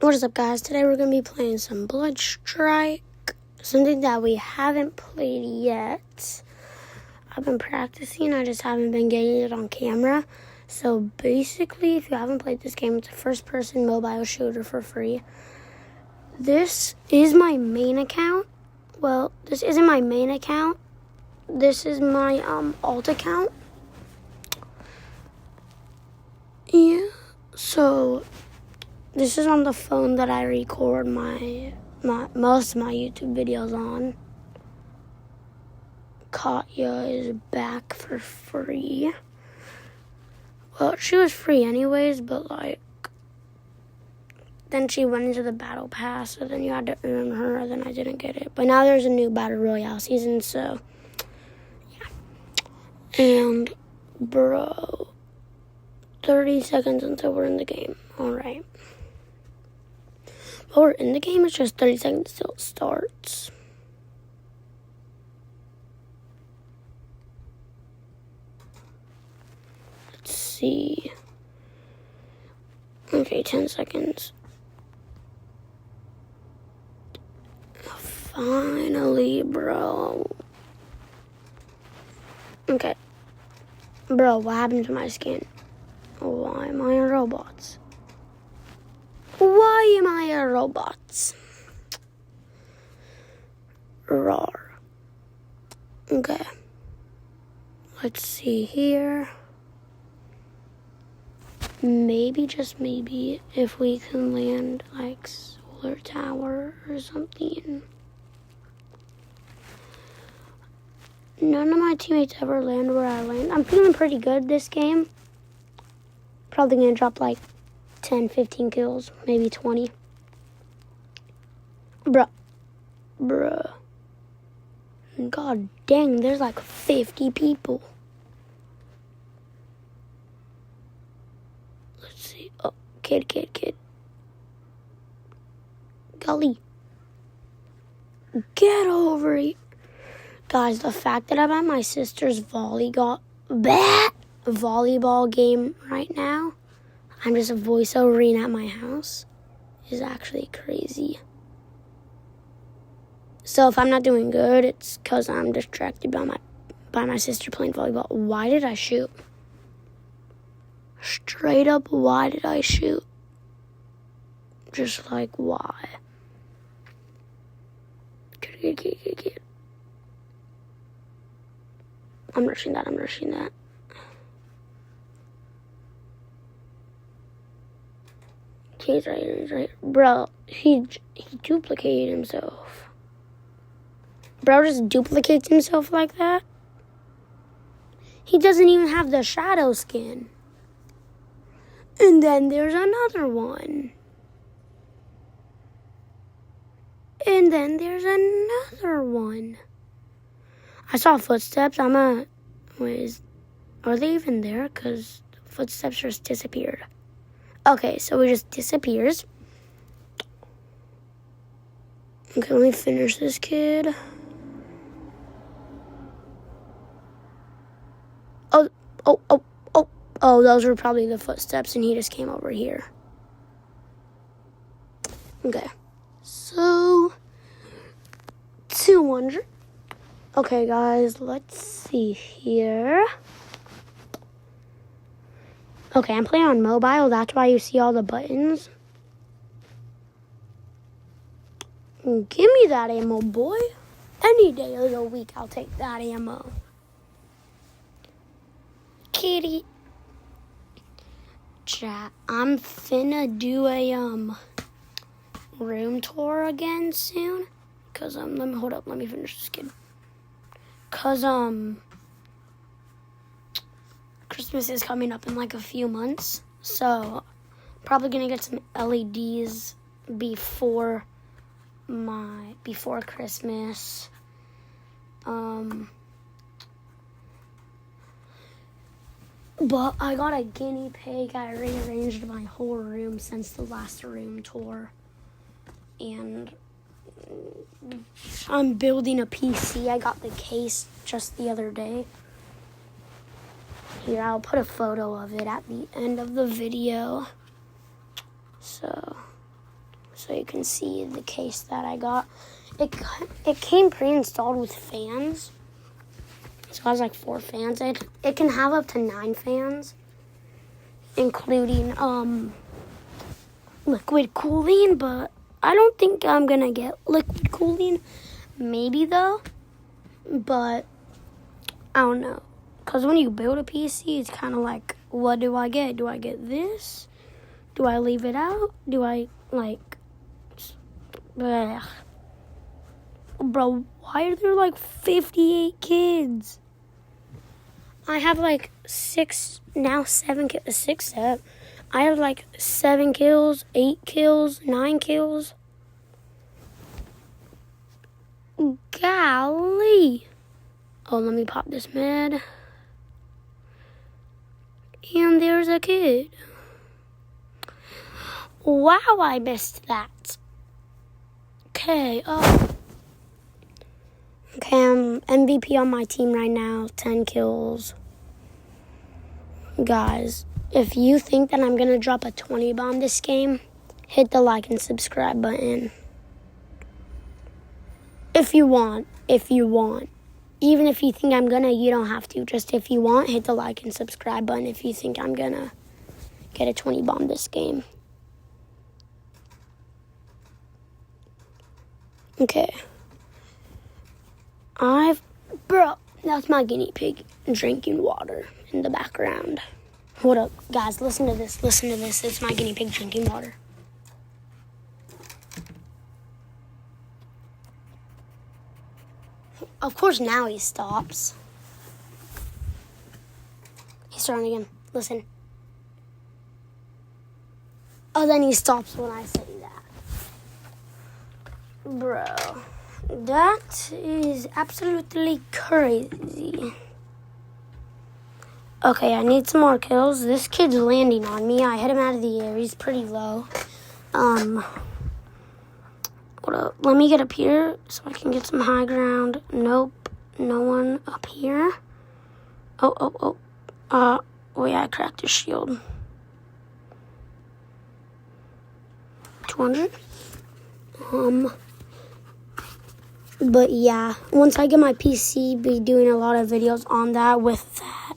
What is up, guys? Today we're going to be playing some Blood Strike, something that we haven't played yet. I've been practicing, I just haven't been getting it on camera. So basically, if you haven't played this game, it's a first-person mobile shooter for free. This is my main account. Well, this isn't my main account. This is my alt account. Yeah, so this is on the phone that I record my most of my YouTube videos on. Katya is back for free. Well, she was free anyways, but then she went into the battle pass, so then you had to earn her, and then I didn't get it. But now there's a new battle royale season, so yeah. And bro, 30 seconds until we're in the game. Alright. But we're in the game, it's just 30 seconds till it starts. Let's see. Okay, 10 seconds. Finally, bro. Okay. Bro, what happened to my skin? Why am I a robot? Why am I a robot? Rawr. Okay. Let's see here. Maybe, just maybe, if we can land like Solar Tower or something. None of my teammates ever land where I land. I'm feeling pretty good this game. Probably gonna drop like 10, 15 kills, maybe 20. Bruh. God dang, there's like 50 people. Let's see. Oh, kid. Golly. Get over here. Guys, the fact that I'm at my sister's volleyball game right now, I'm just voiceovering at my house, is actually crazy. So if I'm not doing good, it's because I'm distracted by my sister playing volleyball. Why did I shoot? Straight up, why did I shoot? Just like, why? Good. I'm rushing that. Okay, he's right. Bro, he duplicated himself. Bro just duplicates himself like that. He doesn't even have the shadow skin. And then there's another one. And then there's another one. I saw footsteps. Are they even there? Because footsteps just disappeared. Okay, so it just disappears. Okay, let me finish this kid. Oh, those were probably the footsteps, and he just came over here. Okay, so 200. Okay, guys, let's see here. Okay, I'm playing on mobile. That's why you see all the buttons. Give me that ammo, boy. Any day of the week, I'll take that ammo. Kitty. Chat, I'm finna do a room tour again soon. Cause let me finish this kid. Cause Christmas is coming up in like a few months, so probably gonna get some LEDs before Christmas. But I got a guinea pig. I rearranged my whole room since the last room tour, and I'm building a PC. I got the case just the other day. Here, I'll put a photo of it at the end of the video. So, so you can see the case that I got. It came pre-installed with fans. So it has like 4 fans. It can have up to 9 fans, including liquid cooling, but I don't think I'm gonna get liquid cooling. Maybe though, but I don't know. Because when you build a PC, it's kind of like, what do I get? Do I get this? Do I leave it out? Do I, like, bleh. Bro, why are there like 58 kids? I have like 7 kills. I have like 7 kills, 8 kills, 9 kills. Golly. Oh, let me pop this med. And there's a kid. Wow, I missed that. Okay, Okay, I'm MVP on my team right now. 10 kills. Guys, if you think that I'm going to drop a 20 bomb this game, hit the like and subscribe button. If you want. Even if you think I'm going to, you don't have to. Just if you want, hit the like and subscribe button if you think I'm going to get a 20 bomb this game. Okay. Bro, that's my guinea pig drinking water in the background. Hold up, guys, listen to this. It's my guinea pig drinking water. Of course, now he stops. He's starting again. Listen. Oh, then he stops when I say that. Bro, that is absolutely crazy. Okay, I need some more kills. This kid's landing on me. I hit him out of the air. He's pretty low. Hold up. Let me get up here so I can get some high ground. Nope. No one up here. Oh, yeah, I cracked his shield. 200. But yeah, once I get my PC, be doing a lot of videos on that with that.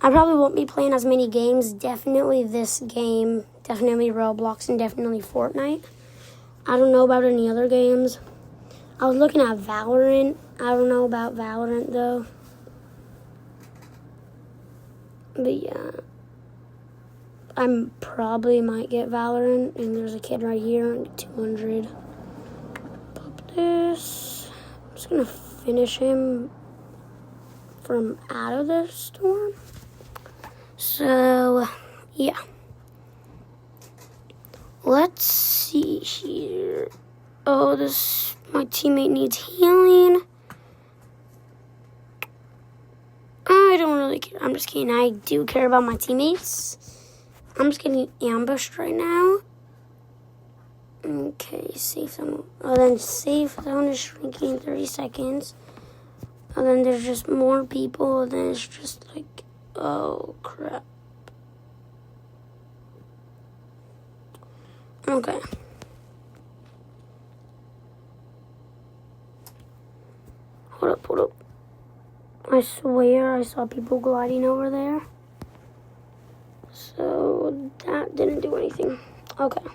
I probably won't be playing as many games. Definitely this game, definitely Roblox, and definitely Fortnite. I don't know about any other games. I was looking at Valorant. I don't know about Valorant though. But yeah, I probably might get Valorant. And there's a kid right here on 200. Pop this. I'm just gonna finish him from out of the storm. So yeah. Let's see here. Oh, my teammate needs healing. I don't really care. I'm just kidding. I do care about my teammates. I'm just getting ambushed right now. Okay, safe zone. Oh, then safe zone is shrinking in 30 seconds. And then there's just more people. And then it's just like, oh, crap. Okay. Hold up. I swear I saw people gliding over there. So that didn't do anything. Okay.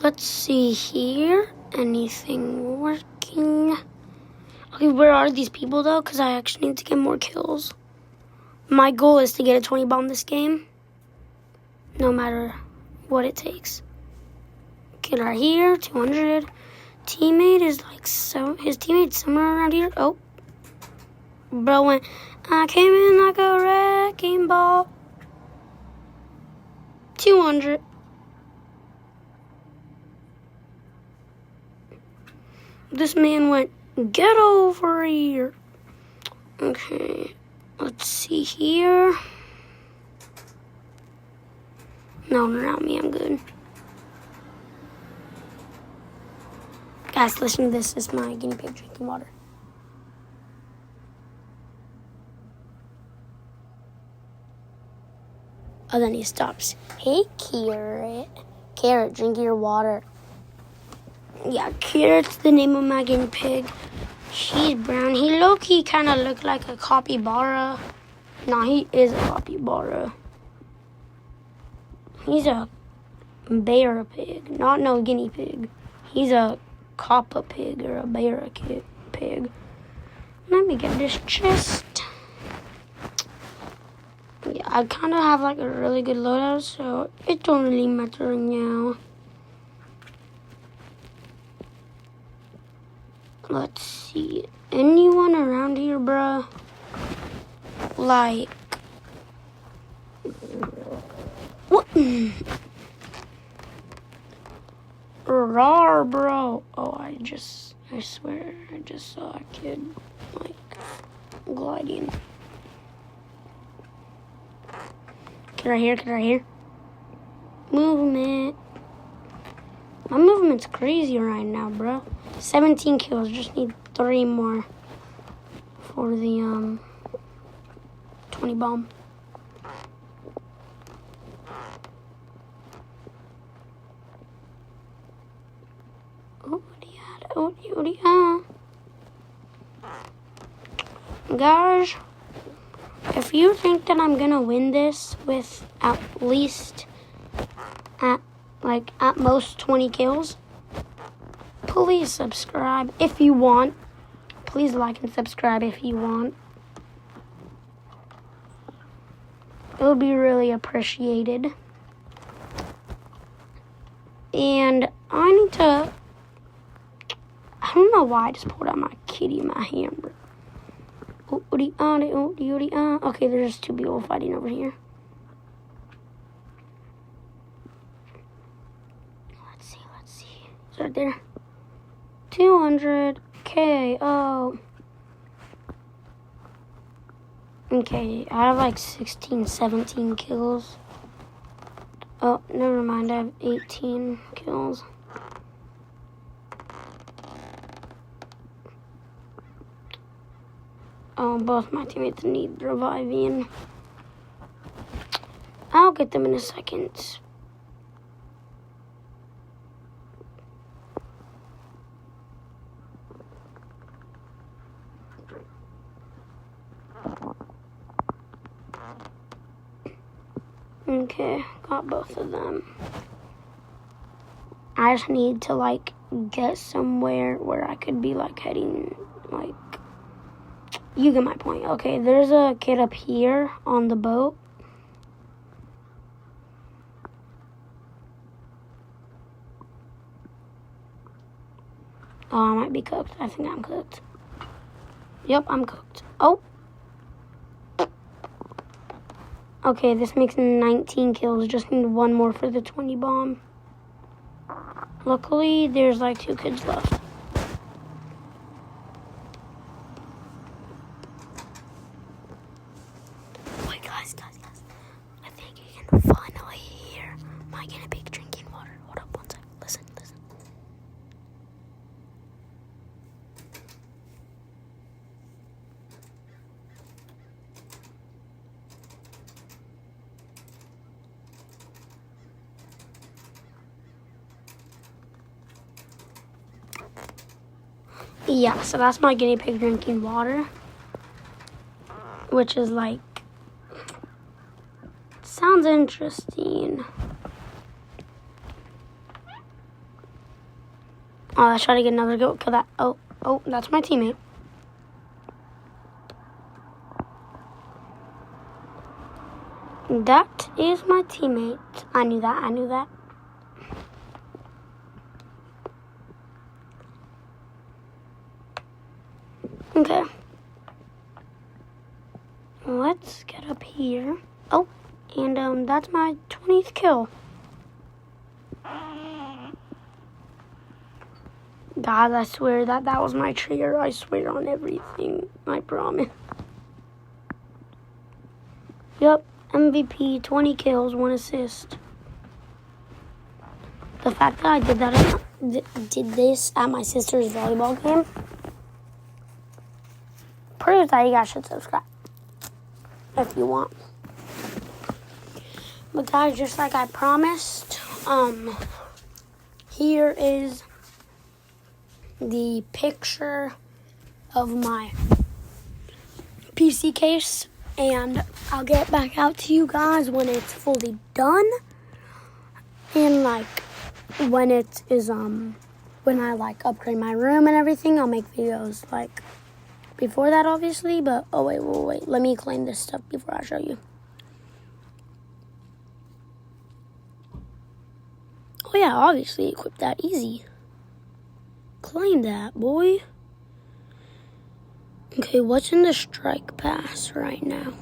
Let's see here. Anything working? Okay, where are these people though? Because I actually need to get more kills. My goal is to get a 20 bomb this game. No matter what it takes. Kid right here, 200. Teammate is like his teammate's somewhere around here. Oh. Bro went, I came in like a wrecking ball. 200. This man went, get over here. Okay. Let's see here. No one around me, I'm good. Guys, listen to this. This is my guinea pig drinking water. Oh, then he stops. Hey, Carrot. Carrot, drink your water. Yeah, Carrot's the name of my guinea pig. She's brown. He low-key kind of looked like a capybara. Nah, he is a capybara. He's a bear pig, not no guinea pig. He's a kappa pig or a bear pig. Let me get this chest. Yeah, I kind of have like a really good loadout, so it don't really matter now. Let's see. Anyone around here, bruh? Like, what? Rawr, bro. Oh, I swear, I just saw a kid, like, gliding. Kid right here. Movement. My movement's crazy right now, bro. 17 kills, just need 3 more for the, 20 bomb. Guys, if you think that I'm gonna win this with at least at most 20 kills, please subscribe if you want. Please like and subscribe if you want. It would be really appreciated. And I don't know why I just pulled out my kitty in my hand, bro. Okay, there's 2 people fighting over here. Let's see. It's right there. 200 KO. Okay, I have like 16, 17 kills. Oh, never mind, I have 18 kills. Oh, both my teammates need reviving. I'll get them in a second. Okay, got both of them. I just need to, like, get somewhere where I could be, like, heading, like... You get my point. Okay, there's a kid up here on the boat. Oh, I might be cooked. I think I'm cooked. Yep, I'm cooked. Oh. Okay, this makes 19 kills. Just need 1 more for the 20 bomb. Luckily, there's like 2 kids left. Wait, guys. I think you can finally hear my guinea pig drinking water. Hold up one second. Listen. Yeah, so that's my guinea pig drinking water, which is like, sounds interesting. Oh, let's try to get another goat. Kill that. Oh, that's my teammate. That is my teammate. I knew that. Okay. Let's get up here. Oh, and that's my 20th kill. Guys, I swear that was my trigger. I swear on everything. I promise. Yep, MVP, 20 kills, 1 assist. The fact that I did this at my sister's volleyball game proves that you guys should subscribe if you want. But guys, just like I promised, here is the picture of my PC case, and I'll get back out to you guys when it's fully done, and like when it is when I like upgrade my room and everything. I'll make videos like before that, obviously. But oh wait, let me claim this stuff before I show you. Oh yeah, obviously equip that easy. Claim that, boy. Okay, what's in the strike pass right now?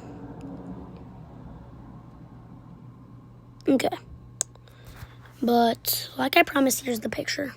Okay. But like I promised, here's the picture.